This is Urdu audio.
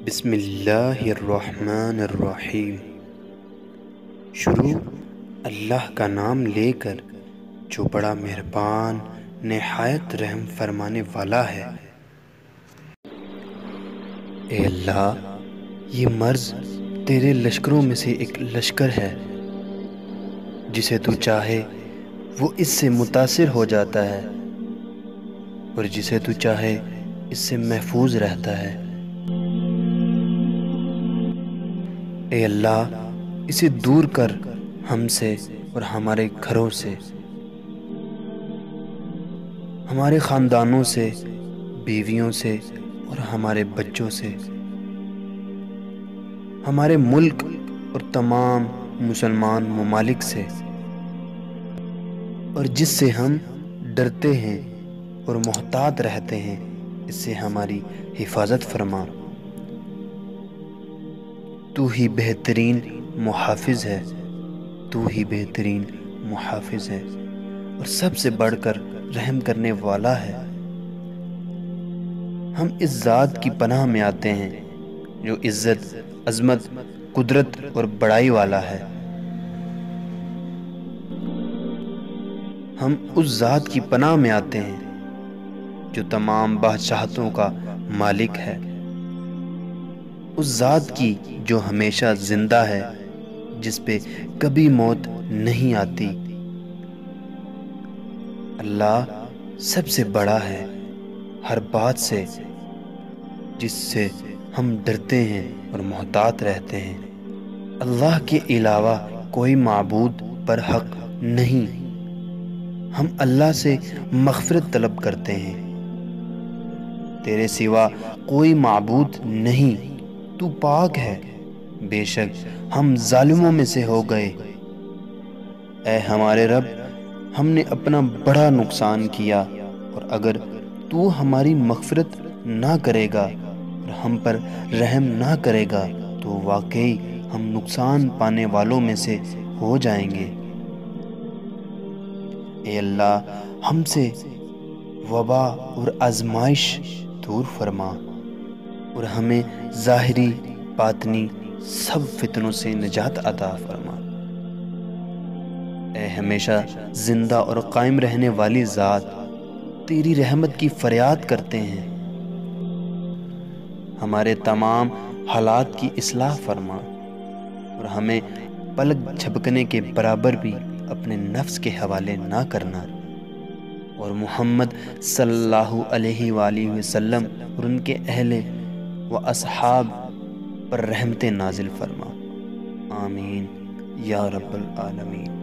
بسم اللہ الرحمن الرحیم۔ شروع اللہ کا نام لے کر جو بڑا مہربان نہایت رحم فرمانے والا ہے۔ اے اللہ، یہ مرض تیرے لشکروں میں سے ایک لشکر ہے، جسے تو چاہے وہ اس سے متاثر ہو جاتا ہے اور جسے تو چاہے اس سے محفوظ رہتا ہے۔ اے اللہ، اسے دور کر ہم سے اور ہمارے گھروں سے، ہمارے خاندانوں سے، بیویوں سے اور ہمارے بچوں سے، ہمارے ملک اور تمام مسلمان ممالک سے، اور جس سے ہم ڈرتے ہیں اور محتاط رہتے ہیں اس سے ہماری حفاظت فرما۔ تو ہی بہترین محافظ ہے، تو ہی بہترین محافظ ہے اور سب سے بڑھ کر رحم کرنے والا ہے۔ ہم اس ذات کی پناہ میں آتے ہیں جو عزت، عظمت، قدرت اور بڑائی والا ہے۔ ہم اس ذات کی پناہ میں آتے ہیں جو تمام بادشاہتوں کا مالک ہے، اس ذات کی جو ہمیشہ زندہ ہے، جس پہ کبھی موت نہیں آتی۔ اللہ سب سے بڑا ہے ہر بات سے جس سے ہم ڈرتے ہیں اور محتاط رہتے ہیں۔ اللہ کے علاوہ کوئی معبود پر حق نہیں۔ ہم اللہ سے مغفرت طلب کرتے ہیں، تیرے سوا کوئی معبود نہیں، تو پاک ہے، بے شک ہم ظالموں میں سے ہو گئے۔ اے ہمارے رب، ہم نے اپنا بڑا نقصان کیا، اور اگر تو ہماری مغفرت نہ کرے گا اور ہم پر رحم نہ کرے گا تو واقعی ہم نقصان پانے والوں میں سے ہو جائیں گے۔ اے اللہ، ہم سے وبا اور آزمائش دور فرما اور ہمیں ظاہری باطنی سب فتنوں سے نجات عطا فرما۔ اے ہمیشہ زندہ اور قائم رہنے والی ذات، تیری رحمت کی فریاد کرتے ہیں، ہمارے تمام حالات کی اصلاح فرما اور ہمیں پلک جھپکنے کے برابر بھی اپنے نفس کے حوالے نہ کرنا، اور محمد صلی اللہ علیہ وآلہ وسلم اور ان کے اہل و اصحاب پر رحمت نازل فرما۔ آمین یا رب العالمین۔